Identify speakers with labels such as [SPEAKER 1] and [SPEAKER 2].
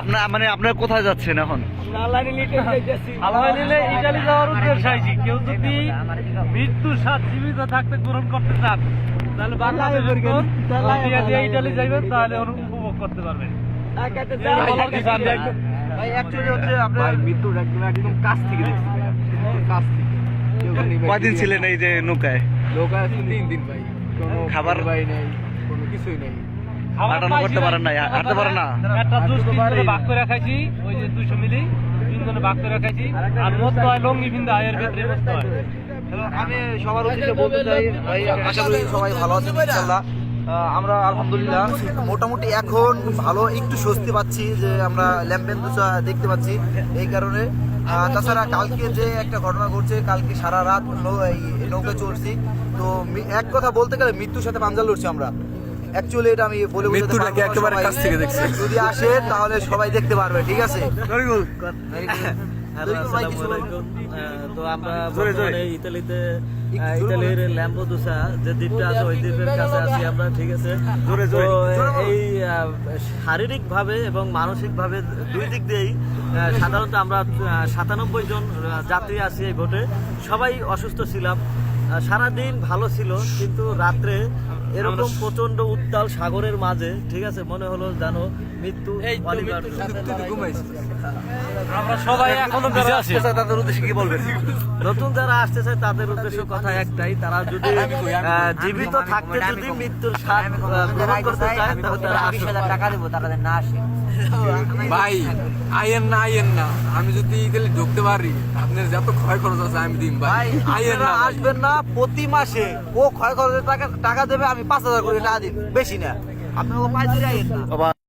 [SPEAKER 1] আপনার মানে আপনার কোথায় যাচ্ছেন এখন?
[SPEAKER 2] ইটালি যাওয়ার উদ্দেশ্য আছে। কেউ যদি মৃত্যুর স্বাদ জীবিত থাকতে গ্রহণ করতে চান তাহলে বাংলাদেশের ইটালি যাইবেন, তাহলে উপভোগ করতে পারবেন।
[SPEAKER 3] একদম কাছ থেকে দেখছি, কাছ থেকে।
[SPEAKER 1] কয়দিন ছিলেন এই যে নৌকায়?
[SPEAKER 3] নৌকা 3 দিন ভাই, কোনো
[SPEAKER 1] খাবার
[SPEAKER 3] ভাই নাই, কোনো কিছুই নাই।
[SPEAKER 1] হাঁটানো করতে পারেন না, হাঁটতে পারেন না?
[SPEAKER 2] একটা জুস ভাগ করে খাইছি, ওই যে 200 মিলি 3 জনে ভাগ করে খাইছি। আর মত হয় লঙ্গি বিন্দা এর ভিতরে মত হয়।
[SPEAKER 4] আমি সবার উদ্দেশ্যে বলতে চাই ভাই, আশা করি সবাই ভালো আছেন ইনশাআল্লাহ। আমরা আলহামদুলিল্লাহ মোটামুটি এখন ভালো একটু স্বস্তি পাচ্ছি যে আমরা ল্যাম্পেন্দুসা দেখতে পাচ্ছি এই কারণে। তাছাড়া কালকে যে একটা ঘটনা ঘটছে, কালকে সারা রাত নৌকায় চলছি, তো এক কথা বলতে গেলে মৃত্যুর সাথে পাঞ্জা লড়ছি আমরা। অ্যাকচুয়ালি এটা আমি বলে
[SPEAKER 3] মৃত্যুটাকে একেবারে কাছ থেকে দেখছি।
[SPEAKER 4] যদি আসে তাহলে সবাই দেখতে পারবে, ঠিক আছে?
[SPEAKER 5] তো আমরা বর্তমানে ইতালির ল্যাম্পেদুসা যে দ্বীপটা আছে ওই দ্বীপের কাছে আছি আমরা, ঠিক আছে? তো এই শারীরিক ভাবে এবং মানসিক ভাবে দুই দিক দিয়েই সাধারণত আমরা 97 জন যাত্রী আছি এই বোটে। সবাই অসুস্থ ছিলাম, সারাদিন ভালো ছিল, কিন্তু রাত্রে এরকম প্রচন্ড উত্তাল সাগরের মাঝে, ঠিক আছে, মনে হলো জানো মৃত্যু অনিবার্য।
[SPEAKER 2] আমরা সবাই এখনো বেঁচে আছি।
[SPEAKER 1] তাদের উদ্দেশ্যে কি বলবেন?
[SPEAKER 5] নতুন যারা আসতে চায় তাদের উদ্দেশ্য কথা একটাই, তারা যদি জীবিত থাকতে যদি মৃত্যুর স্বাদ গ্রহণ করতে চায় তাহলে তারা
[SPEAKER 4] 20,000 টাকা দেবো, তারা না আসে।
[SPEAKER 3] ভাই আইয়েন না, আমি যদি ইতালি ঢুকতে পারি আপনার যত ক্ষয় খরচ আছে আমি দিন ভাই। আইয়েন না,
[SPEAKER 4] আসবেন না, প্রতি মাসে ও ক্ষয় খরচের টাকা দেবে, আমি 5,000 করে টাকা দিন, বেশি না। আপনার পাইতে আইয়েন না।